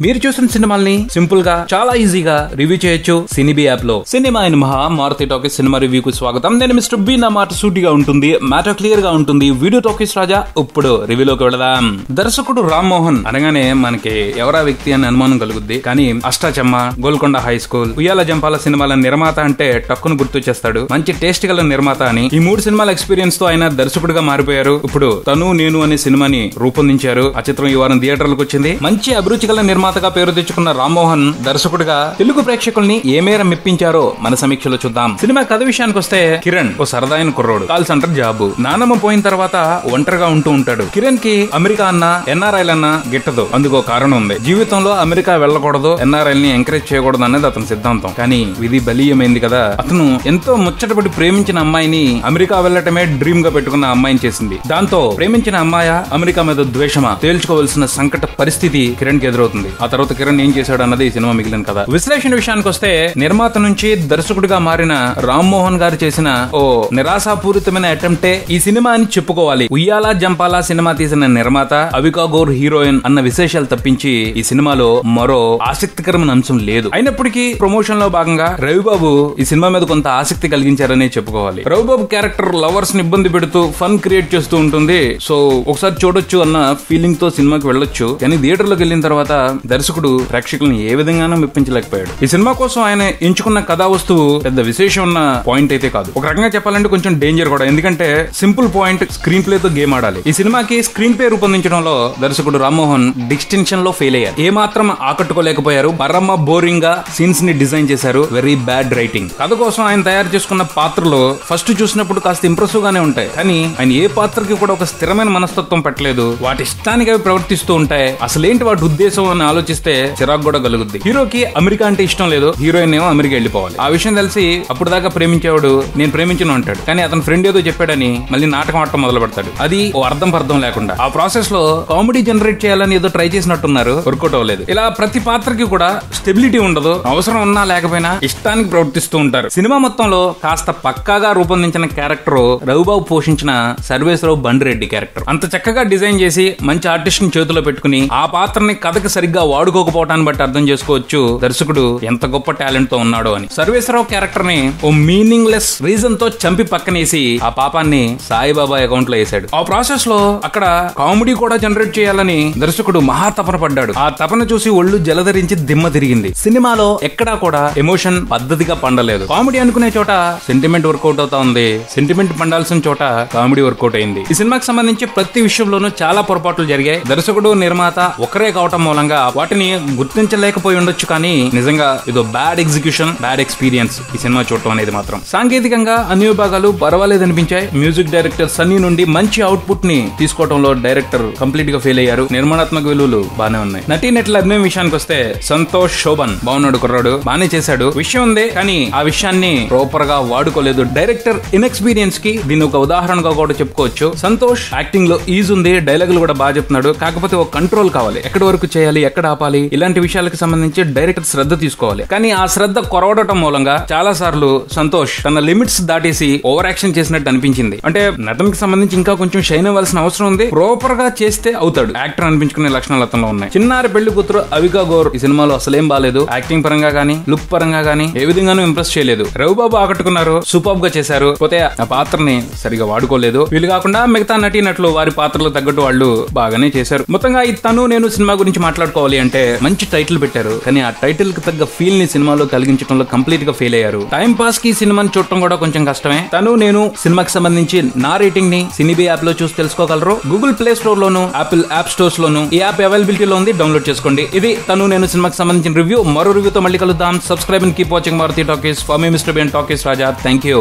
మీరు చూసిన సినిమాల్ని సింపుల్ గా చాలా ఈజీగా రివ్యూ చేయొచ్చు సినిబీ యాప్ లో. సినిమా ఇన్ మహా మారుతి టాకీస్ సినిమా రివ్యూకు స్వాగతం. నేను మిస్టర్ బి. నా మాట సూటిగా ఉంటుంది, మ్యాటర్ క్లియర్ గా ఉంటుంది. వీడియో టాకీస్ రాజా. ఇప్పుడు రివ్యూలోకి వెళదాం. దర్శకుడు రామ్ మోహన్ అనగానే మనకి ఎవరా వ్యక్తి అని అనుమానం కలుగుద్ది. కానీ అష్టాచమ్మ, గోల్కొండ హై స్కూల్, ఉయ్యాల జంపాల సినిమాల నిర్మాత అంటే టక్కును గుర్తు చేస్తాడు. మంచి టేస్ట్ గల నిర్మాత అని. ఈ 3 సినిమాల ఎక్స్పీరియన్స్ తో ఆయన దర్శకుడిగా మారిపోయారు. ఇప్పుడు తను నేను అనే సినిమాని రూపొందించారు. ఆ చిత్రం ఈ వారం థియేటర్లకు వచ్చింది. మంచి అభిరుచి గల నిర్మాతగా పేరు తెచ్చుకున్న రామ్ మోహన్ దర్శకుడిగా తెలుగు ప్రేక్షకుల్ని ఏ మేర మెప్పించారో మన సమీక్షలో చూద్దాం. సినిమా కథ విషయానికి వస్తే, కిరణ్ ఓ సరదాయిన కుర్రోడు, కాల్ సెంటర్ జాబు. నానమ్మ పోయిన తర్వాత ఒంటరిగా ఉంటూ ఉంటాడు. కిరణ్ కి అమెరికా అన్న, ఎన్ఆర్ఐల్ అన్న గిట్టదు. అందుకో కారణం ఉంది. జీవితంలో అమెరికా వెళ్ళకూడదు, ఎన్ఆర్ఐల్ ని ఎంకరేజ్ చేయకూడదు అనేది అతని సిద్ధాంతం. కానీ విధి బలీయమైంది కదా. అతను ఎంతో ముచ్చటపడి ప్రేమించిన అమ్మాయిని అమెరికా వెళ్లటమే డ్రీమ్ గా పెట్టుకున్న అమ్మాయిని చేసింది. దాంతో ప్రేమించిన అమ్మాయి అమెరికా మీద ద్వేషమా తేల్చుకోవాల్సిన సంకట పరిస్థితి కిరణ్ కి ఎదురవుతుంది. ఆ తర్వాత కిరణ్ ఏం చేశాడు అన్నది ఈ సినిమా మిగిలిన కథ. విశ్లేషణ విషయానికి వస్తే, నిర్మాత నుంచి దర్శకుడిగా మారిన రామ్ మోహన్ గారు చేసిన ఓ నిరాశాపూరితమైన అటెంప్టే ఈ సినిమా అని చెప్పుకోవాలి. ఉయ్యాల జంపాల సినిమా తీసిన నిర్మాత, అవికా గౌర్ హీరోయిన్ అన్న విశేషాలు తప్పించి ఈ సినిమాలో మరో ఆసక్తికరమైన అంశం లేదు. అయినప్పటికీ ప్రమోషన్ లో భాగంగా రవిబాబు ఈ సినిమా మీద కొంత ఆసక్తి కలిగించారనే చెప్పుకోవాలి. రవిబాబు క్యారెక్టర్ లవర్స్ ని ఇబ్బంది పెడుతూ ఫన్ క్రియేట్ చేస్తూ ఉంటుంది. సో ఒకసారి చూడొచ్చు అన్న ఫీలింగ్ తో సినిమాకి వెళ్ళొచ్చు. కానీ థియేటర్ లోకి వెళ్ళిన తర్వాత దర్శకుడు ప్రేక్షకులను ఏ విధంగానూ మెప్పించలేకపోయాడు. ఈ సినిమా కోసం ఆయన ఎంచుకున్న కథా వస్తువు పెద్ద విశేషం ఉన్న పాయింట్ అయితే కాదు. ఒక రకంగా చెప్పాలంటే కొంచెం డేంజర్ కూడా. ఎందుకంటే సింపుల్ పాయింట్ స్క్రీన్ ప్లే తో గేమ్ ఆడాలి. ఈ సినిమాకి స్క్రీన్ ప్లే రూపొందించడంలో దర్శకుడు రామ్ మోహన్ డిస్టింక్షన్ లో ఫెయిల్ అయ్యారు. ఏ మాత్రం ఆకట్టుకోలేకపోయారు. పరమ బోరింగ్ గా సీన్స్ ని డిజైన్ చేశారు. Very bad writing. కథ కోసం ఆయన తయారు చేసుకున్న పాత్రలు ఫస్ట్ చూసినప్పుడు కాస్త ఇంప్రెసివ్ గానే ఉంటాయి. కానీ ఆయన ఏ పాత్రకి కూడా ఒక స్థిరమైన మనస్తత్వం పెట్టలేదు. వాటి ఇష్టానికి అవి ప్రవర్తిస్తూ ఉంటాయి. అసలేంటి వాటి ఉద్దేశం అని ఆలోచిస్తే చిరాకు కూడా కలుగుద్ది. హీరోకి అమెరికా అంటే ఇష్టం లేదు, హీరోయిన్ ఏమో అమెరికా వెళ్ళిపోవాలి. ఆ విషయం తెలిసి అప్పుడు దాకా ప్రేమించేవాడు నేను ప్రేమించను అంటాడు. కానీ అతని ఫ్రెండ్ ఏదో చెప్పాడని మళ్ళీ నాటకం ఆడటం మొదలు పెడతాడు. అది ఓ అర్థం లేకుండా. ఆ ప్రాసెస్ లో కామెడీ జనరేట్ చేయాలని ఏదో ట్రై చేసినట్టున్నారు, వర్కౌట్ అవ్వలేదు. ఇలా ప్రతి పాత్రకి కూడా స్టెబిలిటీ ఉండదు. అవసరం ఉన్నా లేకపోయినా ఇష్టానికి ప్రవర్తిస్తూ ఉంటారు. సినిమా మొత్తంలో కాస్త పక్కాగా రూపొందించిన క్యారెక్టర్ రవిబాబు పోషించిన సర్వేశ్వరరావు బండిరెడ్డి క్యారెక్టర్. అంత చక్కగా డిజైన్ చేసి మంచి ఆర్టిస్ట్ ని చేతిలో పెట్టుకుని ఆ పాత్రని కథకి సరిగ్గా వాడుకోకపోవటాన్ని బట్టి అర్థం చేసుకోవచ్చు దర్శకుడు ఎంత గొప్ప టాలెంట్ తో ఉన్నాడో అని. సర్వేశ్వరరావు క్యారెక్టర్ ని ఓ మీనింగ్ లెస్ రీజన్ తో చంపి పక్కనేసి ఆ పాపాన్ని సాయిబాబా అకౌంట్ లో వేశాడు. ఆ ప్రాసెస్ లో అక్కడ కామెడీ కూడా జనరేట్ చేయాలని దర్శకుడు మహా తపన పడ్డాడు. ఆ తపన చూసి ఒళ్ళు జలధరించి దిమ్మ తిరిగింది. సినిమాలో ఎక్కడా కూడా ఎమోషన్ పద్ధతిగా పండలేదు. కామెడీ అనుకునే చోట సెంటిమెంట్ వర్కౌట్ అవుతా ఉంది. సెంటిమెంట్ పండాల్సిన చోట కామెడీ వర్కౌట్ అయింది. ఈ సినిమాకి సంబంధించి ప్రతి విషయంలోనూ చాలా పొరపాట్లు జరిగాయి. దర్శకుడు నిర్మాత ఒకరే కావటం మూలంగా వాటిని గుర్తించలేకపోయి ఉండొచ్చు. కానీ నిజంగా ఇదో బ్యాడ్ ఎగ్జిక్యూషన్, బ్యాడ్ ఎక్స్పీరియన్స్ ఈ సినిమా చూడటం అనేది మాత్రం. సాంకేతికంగా అన్ని విభాగాలు పర్వాలేదు అనిపించాయి. మ్యూజిక్ డైరెక్టర్ సన్నీ నుండి మంచి అవుట్పుట్ ని తీసుకోవడంలో డైరెక్టర్ కంప్లీట్ గా ఫెయిల్ అయ్యారు. నిర్మాణాత్మక విలువలు బానే ఉన్నాయి. నటీనటుల అభినయం విషయానికి వస్తే, సంతోష్ శోభన్ బాగున్నాడు, కుర్రాడు బానే చేశాడు. విషయం ఉంది కానీ ఆ విషయాన్ని ప్రాపర్ గా వాడుకోలేదు. డైరెక్టర్ ఇన్ఎక్స్పీరియన్స్ కి దీని ఒక ఉదాహరణగా కూడా చెప్పుకోవచ్చు. సంతోష్ యాక్టింగ్ లో ఈజ్ ఉంది, డైలాగులు కూడా బాగా చెప్తున్నాడు. కాకపోతే ఒక కంట్రోల్ కావాలి. ఎక్కడి వరకు చేయాలి, ఎక్కడ ఆపాలి, ఇలాంటి విషయాలకు సంబంధించి డైరెక్టర్ శ్రద్ధ తీసుకోవాలి. కానీ ఆ శ్రద్ధ కొరవడటం మూలంగా చాలా సార్లు సంతోష్ తన లిమిట్స్ దాటేసి ఓవర్ యాక్షన్ చేసినట్టు అనిపించింది. అంటే నటనకి సంబంధించి ఇంకా కొంచెం షైన్ అవ్వాల్సిన అవసరం ఉంది. ప్రాపర్ గా చేస్తే అవుతాడు. యాక్టర్ అనిపించుకునే లక్షణాలు అతనిలో ఉన్నాయి. చిన్నారి పెళ్లి కూతురు అవికా గౌర్ ఈ సినిమాలో అసలేం బాలేదు. యాక్టింగ్ పరంగా గానీ, లుక్ పరంగా గానీ ఏ విధంగానూ ఇంప్రెస్ చేయలేదు. రవిబాబు ఆకట్టుకున్నారు, సూపర్ గా చేశారు. పోతే ఆ పాత్రని సరిగా వాడుకోలేదు. వీళ్ళు కాకుండా మిగతా నటీనటులు వారి పాత్రలు తగ్గట్టు వాళ్ళు బాగానే చేశారు. మొత్తంగా ఈ తను నేను సినిమా గురించి మాట్లాడుకోవాలి అంటే, మంచి టైటిల్ పెట్టారు. కానీ ఆ టైటిల్ కి తగ్గ ఫీల్ ని సినిమాలో కలిగించడంలో కంప్లీట్ గా ఫెయిల్ అయ్యారు. టైం పాస్ కి సినిమాని చూడటం కూడా కొంచెం కష్టమే. తను నేను సినిమాకి సంబంధించి నా రేటింగ్ ని సినిబీ యాప్ లో చూసి తెలుసుకోగలరు. గూగుల్ ప్లే స్టోర్ లోను, యాపిల్ యాప్ స్టోర్స్ లోను ఈ యాప్ అవైలబిలిటీలో ఉంది. డౌన్లోడ్ చేసుకోండి. ఇది తను నేను సినిమాకి సంబంధించిన రివ్యూ. మరో రివ్యూతో మళ్ళీ కలుద్దాం. Subscribe and keep watching Maruti talkies. For మీ mister B and talkies Raja. Thank you.